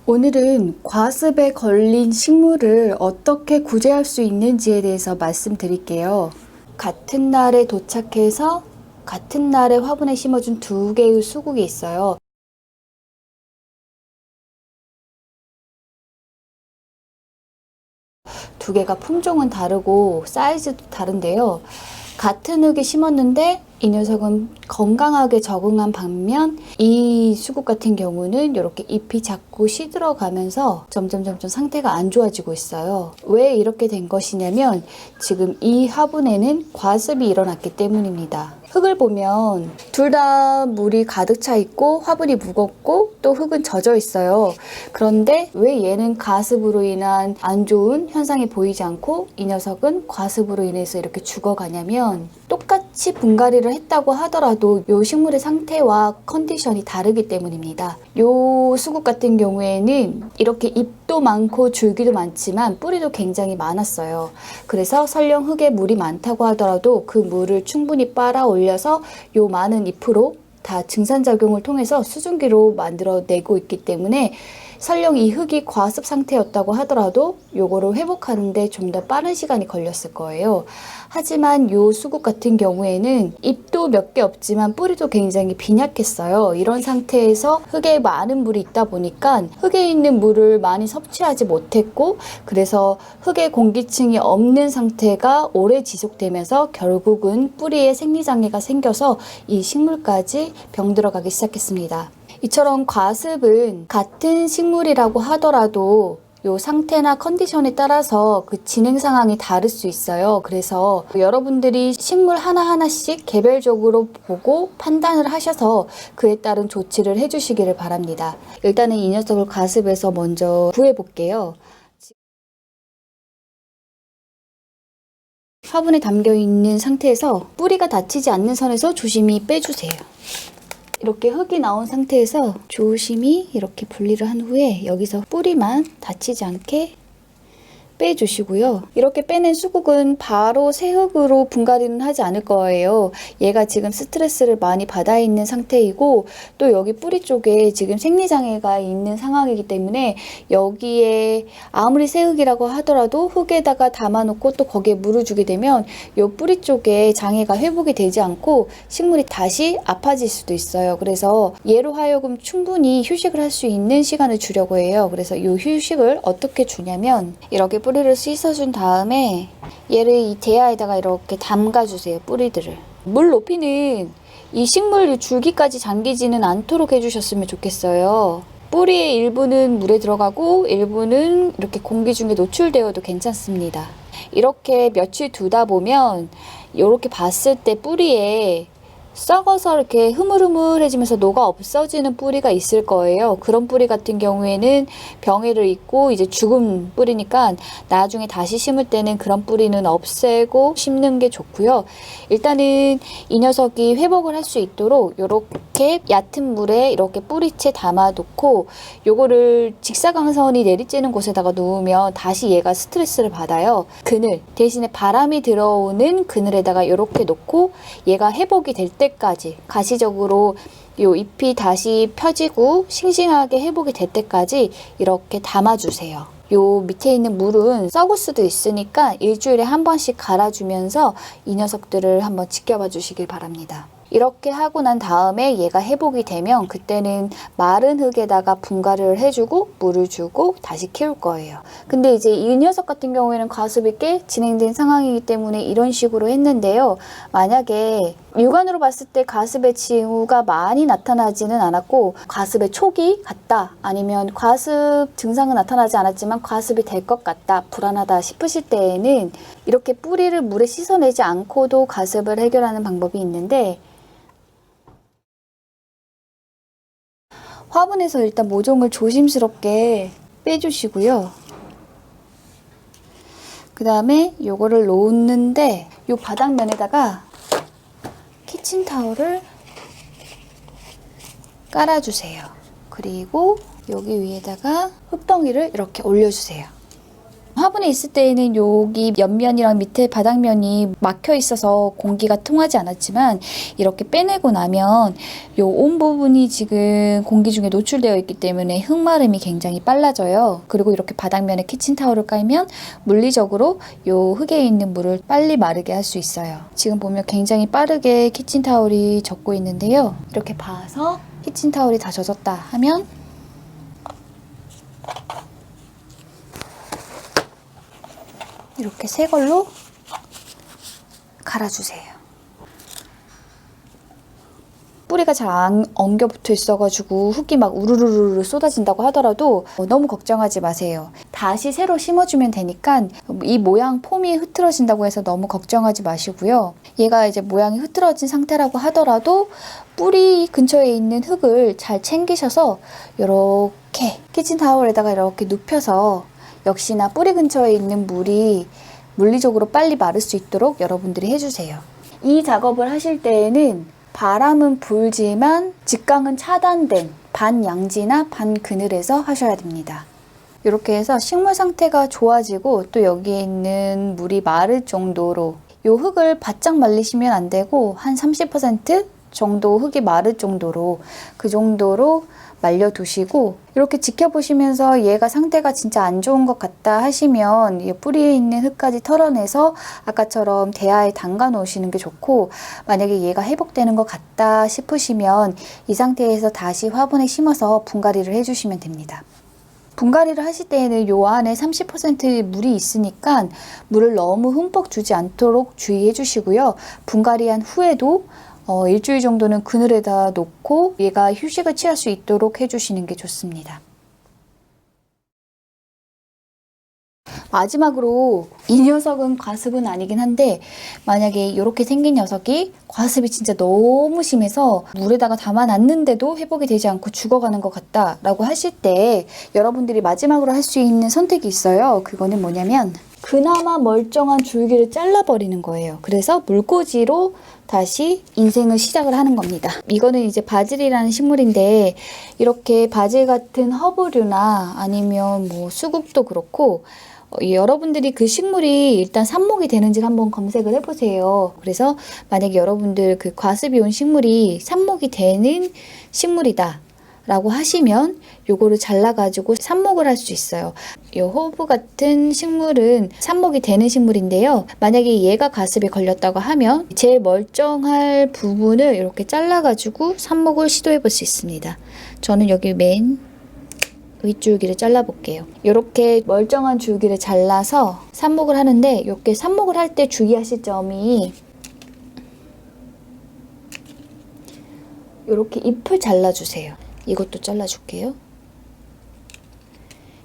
오늘은 과습에 걸린 식물을 어떻게 구제할 수 있는지에 대해서 말씀드릴게요. 같은 날에 도착해서 같은 날에 화분에 심어준 두 개의 수국이 있어요. 두 개가 품종은 다르고 사이즈도 다른데요. 같은 흙에 심었는데 이 녀석은 건강하게 적응한 반면 이 수국 같은 경우는 이렇게 잎이 자꾸 시들어가면서 점점 상태가 안 좋아지고 있어요. 왜 이렇게 된 것이냐면 지금 이 화분에는 과습이 일어났기 때문입니다. 흙을 보면 둘 다 물이 가득 차 있고 화분이 무겁고 또 흙은 젖어 있어요. 그런데 왜 얘는 가습으로 인한 안 좋은 현상이 보이지 않고 이 녀석은 과습으로 인해서 이렇게 죽어가냐면 똑같이 분갈이를 했다고 하더라도 이 식물의 상태와 컨디션이 다르기 때문입니다. 이 수국 같은 경우에는 이렇게 잎도 많고 줄기도 많지만 뿌리도 굉장히 많았어요. 그래서 설령 흙에 물이 많다고 하더라도 그 물을 충분히 빨아 올려서 이 많은 잎으로 다 증산작용을 통해서 수증기로 만들어내고 있기 때문에 설령 이 흙이 과습 상태였다고 하더라도 요거를 회복하는데 좀 더 빠른 시간이 걸렸을 거예요. 하지만 요 수국 같은 경우에는 잎도 몇 개 없지만 뿌리도 굉장히 빈약했어요. 이런 상태에서 흙에 많은 물이 있다 보니까 흙에 있는 물을 많이 섭취하지 못했고 그래서 흙에 공기층이 없는 상태가 오래 지속되면서 결국은 뿌리에 생리장애가 생겨서 이 식물까지 병들어가기 시작했습니다. 이처럼 과습은 같은 식물이라고 하더라도 요 상태나 컨디션에 따라서 그 진행 상황이 다를 수 있어요. 그래서 여러분들이 식물 하나하나씩 개별적으로 보고 판단을 하셔서 그에 따른 조치를 해주시기를 바랍니다. 일단은 이 녀석을 과습에서 먼저 구해볼게요. 화분에 담겨 있는 상태에서 뿌리가 다치지 않는 선에서 조심히 빼주세요. 이렇게 흙이 나온 상태에서 조심히 이렇게 분리를 한 후에 여기서 뿌리만 다치지 않게 빼주시고요. 이렇게 빼낸 수국은 바로 새 흙으로 분갈이는 하지 않을 거예요. 얘가 지금 스트레스를 많이 받아 있는 상태이고 또 여기 뿌리 쪽에 지금 생리장애가 있는 상황이기 때문에 여기에 아무리 새 흙이라고 하더라도 흙에다가 담아놓고 또 거기에 물을 주게 되면 이 뿌리 쪽에 장애가 회복이 되지 않고 식물이 다시 아파질 수도 있어요. 그래서 얘로 하여금 충분히 휴식을 할 수 있는 시간을 주려고 해요. 그래서 이 휴식을 어떻게 주냐면 이렇게 뿌리를 씻어준 다음에 얘를 이 대야에다가 이렇게 담가주세요. 뿌리들을. 물 높이는 이 식물 줄기까지 잠기지는 않도록 해주셨으면 좋겠어요. 뿌리의 일부는 물에 들어가고 일부는 이렇게 공기 중에 노출되어도 괜찮습니다. 이렇게 며칠 두다 보면 이렇게 봤을 때 뿌리에 썩어서 이렇게 흐물흐물해지면서 녹아 없어지는 뿌리가 있을 거예요. 그런 뿌리 같은 경우에는 병해를 입고 이제 죽은 뿌리니까 나중에 다시 심을 때는 그런 뿌리는 없애고 심는 게 좋고요. 일단은 이 녀석이 회복을 할 수 있도록 이렇게 얕은 물에 이렇게 뿌리채 담아놓고 요거를 직사광선이 내리쬐는 곳에다가 놓으면 다시 얘가 스트레스를 받아요. 그늘 대신에 바람이 들어오는 그늘에다가 이렇게 놓고 얘가 회복이 될 때까지 가시적으로 요 잎이 다시 펴지고 싱싱하게 회복이 될 때까지 이렇게 담아주세요. 요 밑에 있는 물은 썩을 수도 있으니까 일주일에 한 번씩 갈아주면서 이 녀석들을 한번 지켜봐 주시길 바랍니다. 이렇게 하고 난 다음에 얘가 회복이 되면 그때는 마른 흙에다가 분갈이를 해주고 물을 주고 다시 키울 거예요. 근데 이제 이 녀석 같은 경우에는 과습이 꽤 진행된 상황이기 때문에 이런 식으로 했는데요. 만약에 육안으로 봤을 때 과습의 징후가 많이 나타나지는 않았고 과습의 초기 같다 아니면 과습 증상은 나타나지 않았지만 과습이 될 것 같다 불안하다 싶으실 때에는 이렇게 뿌리를 물에 씻어내지 않고도 과습을 해결하는 방법이 있는데 화분에서 일단 모종을 조심스럽게 빼주시고요. 그 다음에 요거를 놓는데 요 바닥면에다가 키친타올을 깔아주세요. 그리고 여기 위에다가 흙덩이를 이렇게 올려주세요. 화분에 있을 때에는 여기 옆면이랑 밑에 바닥면이 막혀 있어서 공기가 통하지 않았지만 이렇게 빼내고 나면 요 온 부분이 지금 공기 중에 노출되어 있기 때문에 흙마름이 굉장히 빨라져요. 그리고 이렇게 바닥면에 키친타올을 깔면 물리적으로 요 흙에 있는 물을 빨리 마르게 할 수 있어요. 지금 보면 굉장히 빠르게 키친타올이 젖고 있는데요. 이렇게 봐서 키친타올이 다 젖었다 하면 이렇게 새 걸로 갈아주세요. 뿌리가 잘 안 엉겨 붙어 있어가지고 흙이 막 우르르르 쏟아진다고 하더라도 너무 걱정하지 마세요. 다시 새로 심어주면 되니까 이 모양 폼이 흐트러진다고 해서 너무 걱정하지 마시고요. 얘가 이제 모양이 흐트러진 상태라고 하더라도 뿌리 근처에 있는 흙을 잘 챙기셔서 이렇게 키친타올에다가 이렇게 눕혀서 역시나 뿌리 근처에 있는 물이 물리적으로 빨리 마를 수 있도록 여러분들이 해주세요. 이 작업을 하실 때에는 바람은 불지만 직광은 차단된 반양지나 반그늘에서 하셔야 됩니다. 이렇게 해서 식물 상태가 좋아지고 또 여기에 있는 물이 마를 정도로 이 흙을 바짝 말리시면 안 되고 한 30% 정도 흙이 마를 정도로 그 정도로 말려두시고 이렇게 지켜보시면서 얘가 상태가 진짜 안 좋은 것 같다 하시면 이 뿌리에 있는 흙까지 털어내서 아까처럼 대야에 담가 놓으시는 게 좋고, 만약에 얘가 회복되는 것 같다 싶으시면 이 상태에서 다시 화분에 심어서 분갈이를 해주시면 됩니다. 분갈이를 하실 때에는 요 안에 30% 물이 있으니까 물을 너무 흠뻑 주지 않도록 주의해 주시고요. 분갈이한 후에도 일주일 정도는 그늘에다 놓고 얘가 휴식을 취할 수 있도록 해주시는 게 좋습니다. 마지막으로 이 녀석은 과습은 아니긴 한데, 만약에 이렇게 생긴 녀석이 과습이 진짜 너무 심해서 물에다가 담아놨는데도 회복이 되지 않고 죽어가는 것 같다 라고 하실 때 여러분들이 마지막으로 할 수 있는 선택이 있어요. 그거는 뭐냐면 그나마 멀쩡한 줄기를 잘라버리는 거예요. 그래서 물꽂이로 다시 인생을 시작을 하는 겁니다. 이거는 이제 바질이라는 식물인데, 이렇게 바질 같은 허브류나 아니면 뭐 수국도 그렇고 여러분들이 그 식물이 일단 삽목이 되는지를 한번 검색을 해보세요. 그래서 만약에 여러분들 그 과습이 온 식물이 삽목이 되는 식물이다 라고 하시면 요거를 잘라가지고 삽목을 할 수 있어요. 요 허브 같은 식물은 삽목이 되는 식물인데요. 만약에 얘가 과습에 걸렸다고 하면 제일 멀쩡할 부분을 이렇게 잘라가지고 삽목을 시도해 볼 수 있습니다. 저는 여기 맨 윗줄기를 잘라볼게요. 이렇게 멀쩡한 줄기를 잘라서 삽목을 하는데, 이렇게 삽목을 할 때 주의하실 점이 이렇게 잎을 잘라주세요. 이것도 잘라줄게요.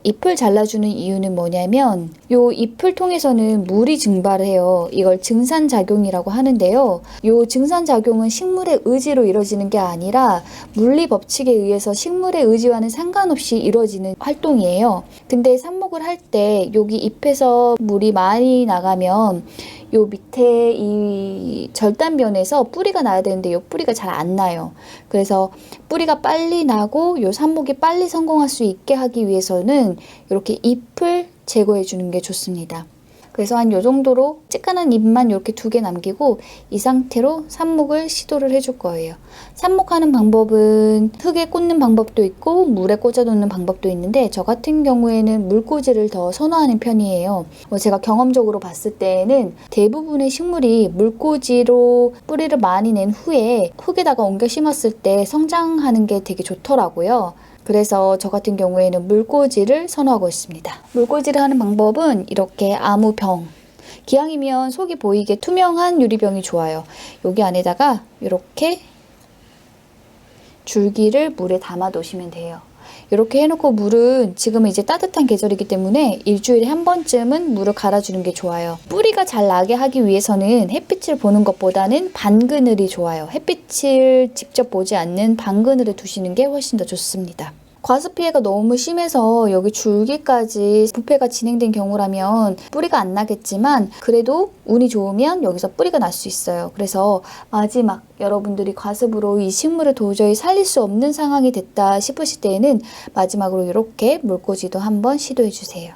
잎을 잘라주는 이유는 뭐냐면 요 잎을 통해서는 물이 증발을 해요. 이걸 증산작용이라고 하는데요. 요 증산작용은 식물의 의지로 이루어지는 게 아니라 물리 법칙에 의해서 식물의 의지와는 상관없이 이루어지는 활동이에요. 근데 삽목을 할 때 여기 잎에서 물이 많이 나가면 요 밑에 이 절단면에서 뿌리가 나야 되는데 요 뿌리가 잘 안 나요. 그래서 뿌리가 빨리 나고 요 삽목이 빨리 성공할 수 있게 하기 위해서는 이렇게 잎을 제거해 주는 게 좋습니다. 그래서 한 요 정도로 쬐깐한 잎만 이렇게 2개 남기고 이 상태로 삽목을 시도를 해줄 거예요. 삽목하는 방법은 흙에 꽂는 방법도 있고 물에 꽂아 놓는 방법도 있는데, 저 같은 경우에는 물꽂이를 더 선호하는 편이에요. 제가 경험적으로 봤을 때에는 대부분의 식물이 물꽂이로 뿌리를 많이 낸 후에 흙에다가 옮겨 심었을 때 성장하는 게 되게 좋더라고요. 그래서 저 같은 경우에는 물꽂이를 선호하고 있습니다. 물꽂이를 하는 방법은 이렇게 아무 병, 기왕이면 속이 보이게 투명한 유리병이 좋아요. 여기 안에다가 이렇게 줄기를 물에 담아 놓으시면 돼요. 이렇게 해놓고 물은 지금은 이제 따뜻한 계절이기 때문에 일주일에 한 번쯤은 물을 갈아주는 게 좋아요. 뿌리가 잘 나게 하기 위해서는 햇빛을 보는 것보다는 반그늘이 좋아요. 햇빛을 직접 보지 않는 반그늘에 두시는 게 훨씬 더 좋습니다. 과습 피해가 너무 심해서 여기 줄기까지 부패가 진행된 경우라면 뿌리가 안 나겠지만, 그래도 운이 좋으면 여기서 뿌리가 날 수 있어요. 그래서 마지막 여러분들이 과습으로 이 식물을 도저히 살릴 수 없는 상황이 됐다 싶으실 때에는 마지막으로 이렇게 물꽂이도 한번 시도해 주세요.